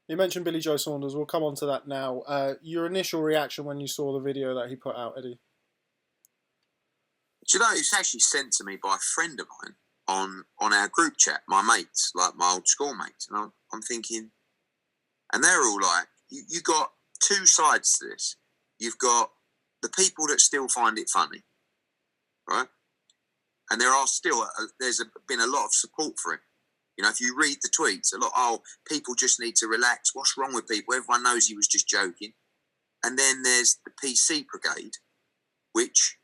You mentioned Billy Joe Saunders. We'll come on to that now. Your initial reaction when you saw the video that he put out, Eddie? Do you know, it was actually sent to me by a friend of mine on our group chat, my mates, like my old schoolmates. And I'm thinking, and they're all like, you got two sides to this. You've got the people that still find it funny, right? And there are still, been a lot of support for him. You know, if you read the tweets, people just need to relax. What's wrong with people? Everyone knows he was just joking. And then there's the PC brigade, which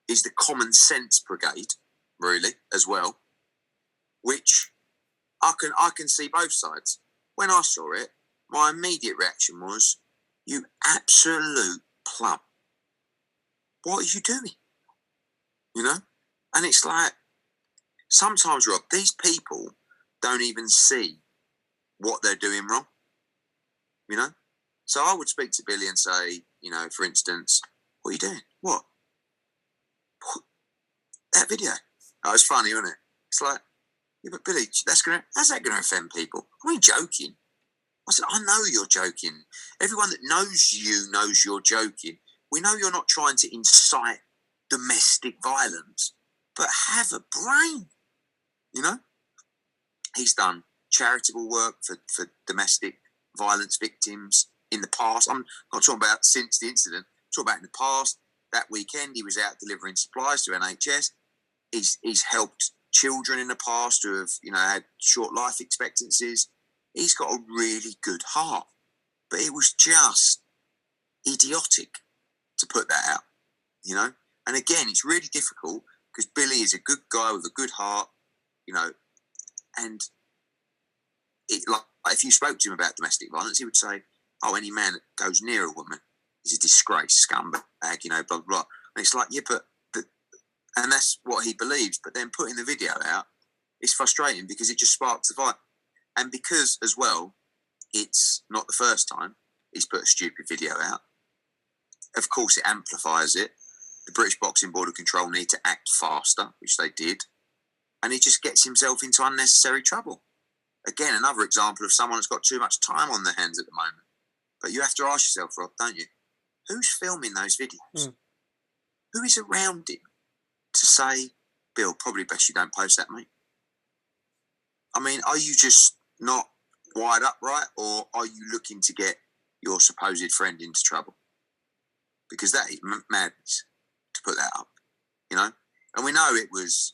is the common sense brigade, really, as well, which I can see both sides. When I saw it, my immediate reaction was, you absolute plum. What are you doing? You know? And it's like, sometimes, Rob, these people don't even see what they're doing wrong. You know? So I would speak to Billy and say, you know, for instance, what are you doing? What? That video. Oh, it's funny, isn't it? It's like, yeah, but Billy, how's that going to offend people? I ain't joking. I said, I know you're joking. Everyone that knows you knows you're joking. We know you're not trying to incite domestic violence, but have a brain, you know? He's done charitable work for domestic violence victims in the past. I'm not talking about since the incident. I'm talking about in the past. That weekend, he was out delivering supplies to NHS. He's helped children in the past who have, you know, had short life expectancies. He's got a really good heart. But it was just idiotic to put that out, you know? And again, it's really difficult because Billy is a good guy with a good heart, you know, and like if you spoke to him about domestic violence, he would say, oh, any man that goes near a woman is a disgrace, scumbag, you know, blah, blah, blah. And it's like, yeah, and that's what he believes. But then putting the video out is frustrating because it just sparks the fire. And because, as well, it's not the first time he's put a stupid video out. Of course, it amplifies it. The British Boxing Board of Control need to act faster, which they did. And he just gets himself into unnecessary trouble. Again, another example of someone that's got too much time on their hands at the moment. But you have to ask yourself, Rob, don't you? Who's filming those videos? Who is around him to say, Bill, probably best you don't post that, mate? I mean, are you just not wired up right, or are you looking to get your supposed friend into trouble? Because that is madness to put that up, you know? And we know it was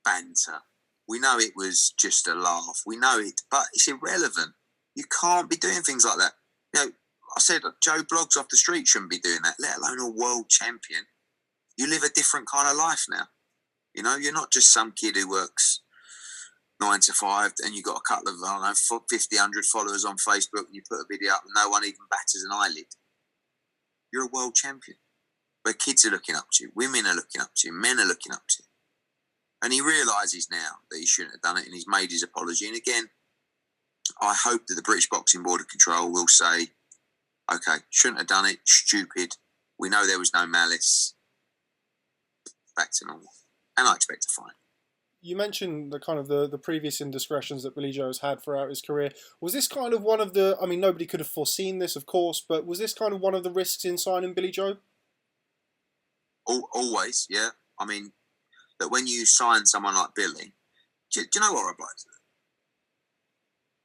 banter. We know it was just a laugh. We know it, but it's irrelevant. You can't be doing things like that. You know, I said Joe Bloggs off the street shouldn't be doing that, let alone a world champion. You live a different kind of life now. You know, you're not just some kid who works 9 to 5 and you've got a couple of, I don't know, 50, 100 followers on Facebook and you put a video up and no one even batters an eyelid. You're a world champion where kids are looking up to you, women are looking up to you, men are looking up to you. And he realises now that he shouldn't have done it and he's made his apology. And again, I hope that the British Boxing Board of Control will say, okay, shouldn't have done it, stupid. We know there was no malice. Back to normal. And I expect a fine. You mentioned the kind of the previous indiscretions that Billy Joe's had throughout his career. Was this kind of one of the, I mean, nobody could have foreseen this, of course, but was this kind of one of the risks in signing Billy Joe? Always, yeah. I mean, that when you sign someone like Billy, do you know what, Rob?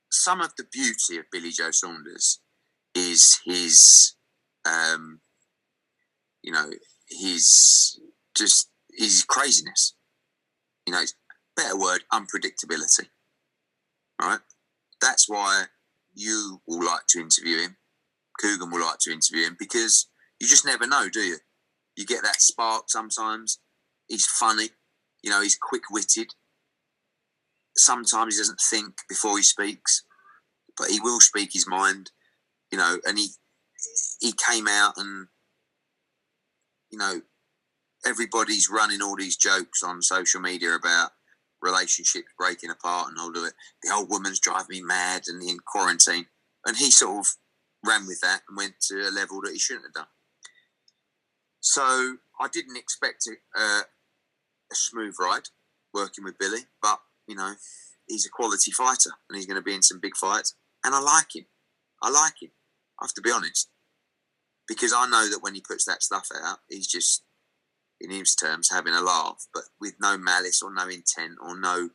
Some of the beauty of Billy Joe Saunders is his, you know, his craziness. You know, better word, unpredictability. Right? That's why you will like to interview him. Coogan will like to interview him because you just never know, do you? You get that spark sometimes. He's funny. You know, he's quick-witted. Sometimes he doesn't think before he speaks, but he will speak his mind. You know, and he came out and, you know, everybody's running all these jokes on social media about relationships breaking apart and all of it. The old woman's driving me mad and in quarantine. And he sort of ran with that and went to a level that he shouldn't have done. So I didn't expect a smooth ride working with Billy, but, you know, he's a quality fighter and he's going to be in some big fights. And I like him. I like him. I have to be honest, because I know that when he puts that stuff out, he's just, in his terms, having a laugh, but with no malice or no intent or no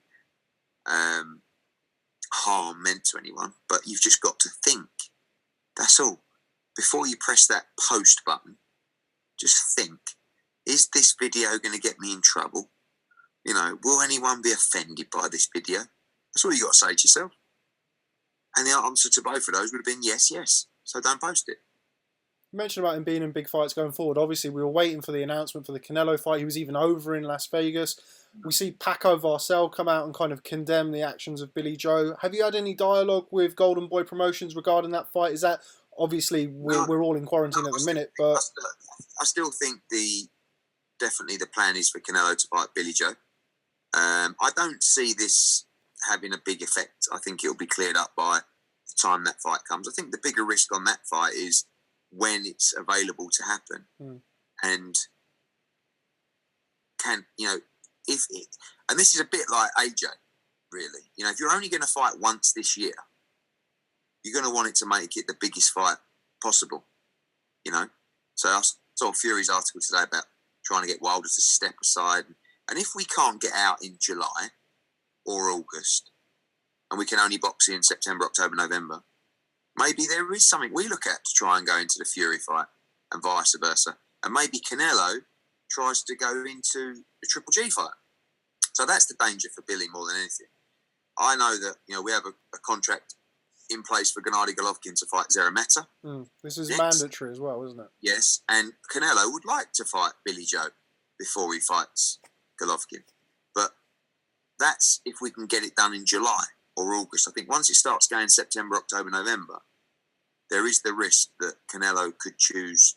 harm meant to anyone. But you've just got to think. That's all. Before you press that post button, just think, is this video going to get me in trouble? You know, will anyone be offended by this video? That's all you got to say to yourself. And the answer to both of those would have been yes, yes. So don't post it. You mentioned about him being in big fights going forward. Obviously, we were waiting for the announcement for the Canelo fight. He was even over in Las Vegas. We see Paco Varcel come out and kind of condemn the actions of Billy Joe. Have you had any dialogue with Golden Boy Promotions regarding that fight? Is that, obviously, we're all in quarantine at the minute, but I still think definitely the plan is for Canelo to fight Billy Joe. I don't see this having a big effect. I think it'll be cleared up by the time that fight comes. I think the bigger risk on that fight is when it's available to happen. And can, you know, if it, and this is a bit like AJ, really. You know, if you're only going to fight once this year, you're going to want it to make it the biggest fight possible, you know. So I saw Fury's article today about trying to get Wilder to step aside. And if we can't get out in July or August, and we can only box in September, October, November, maybe there is something we look at to try and go into the Fury fight and vice versa. And maybe Canelo tries to go into the Triple G fight. So that's the danger for Billy more than anything. I know that, you know, we have a contract in place for Gennady Golovkin to fight Zerameta. This is mandatory as well, isn't it? Yes, and Canelo would like to fight Billy Joe before he fights Golovkin. But that's if we can get it done in July or August. I think once it starts going September, October, November, there is the risk that Canelo could choose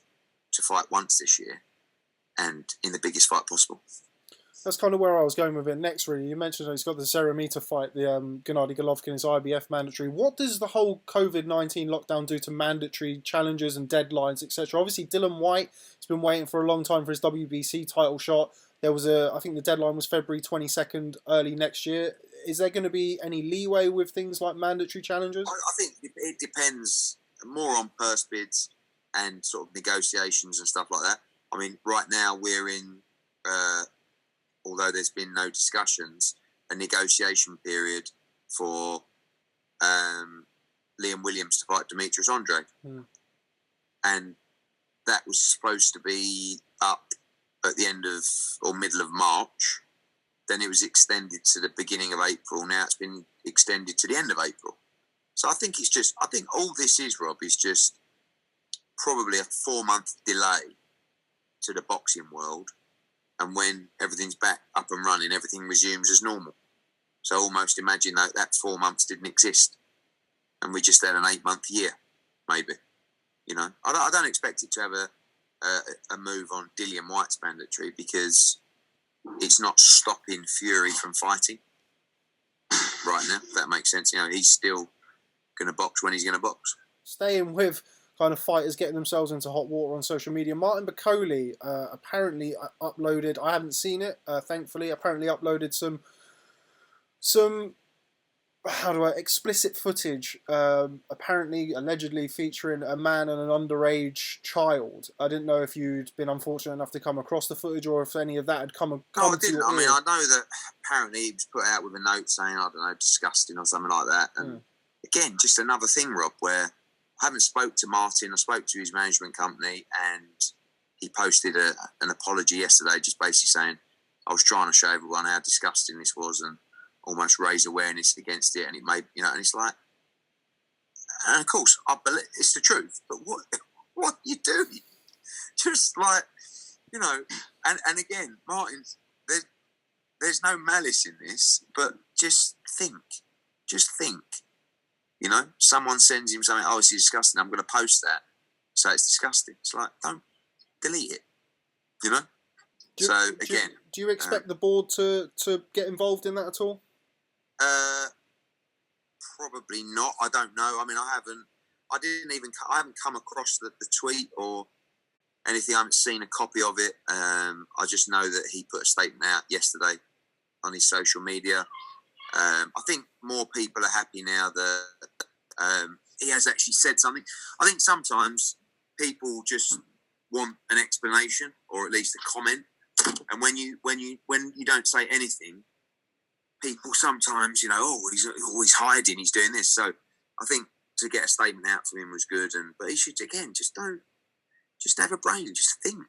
to fight once this year and in the biggest fight possible. That's kind of where I was going with it next, really. You mentioned he's got the Zerameta fight, the Gennady Golovkin is IBF mandatory. What does the whole COVID-19 lockdown do to mandatory challenges and deadlines, etc.? Obviously, Dylan White has been waiting for a long time for his WBC title shot. There was I think the deadline was February 22nd, early next year. Is there going to be any leeway with things like mandatory challenges? I think it depends more on purse bids and sort of negotiations and stuff like that. I mean, right now we're in, although there's been no discussions, a negotiation period for Liam Williams to fight Demetrius Andrade. And that was supposed to be up at the end of or middle of March. Then it was extended to the beginning of April. Now it's been extended to the end of April. So I think all this is, Rob, is just probably a 4-month delay to the boxing world. And when everything's back up and running, everything resumes as normal. So almost imagine that 4 months didn't exist. And we just had an 8-month year, maybe. You know, I don't expect it to have a move on Dillian White's mandatory because it's not stopping Fury from fighting right now, if that makes sense. You know, he's still going to box when he's going to box. Staying with kind of fighters getting themselves into hot water on social media, Martin Bakole apparently uploaded, I haven't seen it, thankfully, apparently uploaded some explicit footage, apparently, allegedly featuring a man and an underage child. I didn't know if you'd been unfortunate enough to come across the footage or if any of that had come No, I to didn't. your I mean, ear. I know that apparently he was put out with a note saying, I don't know, disgusting or something like that. And again, just another thing, Rob, where I haven't spoke to Martin. I spoke to his management company and he posted an apology yesterday just basically saying, I was trying to show everyone how disgusting this was and almost raise awareness against it, and it made, you know, and it's like, and of course, I believe it's the truth, but what are you doing? Just like, you know, and again, Martin, there's no malice in this, but just think, you know, someone sends him something, oh, it's disgusting, I'm going to post that, so it's disgusting. It's like, don't delete it, you know? Do you expect the board to get involved in that at all? Probably not. I don't know. I mean, I haven't come across the tweet or anything. I haven't seen a copy of it. I just know that he put a statement out yesterday on his social media. I think more people are happy now that he has actually said something. I think sometimes people just want an explanation or at least a comment, and when you don't say anything, people sometimes, he's always hiding, he's doing this. So I think to get a statement out from him was good, but he should again just have a brain, just think,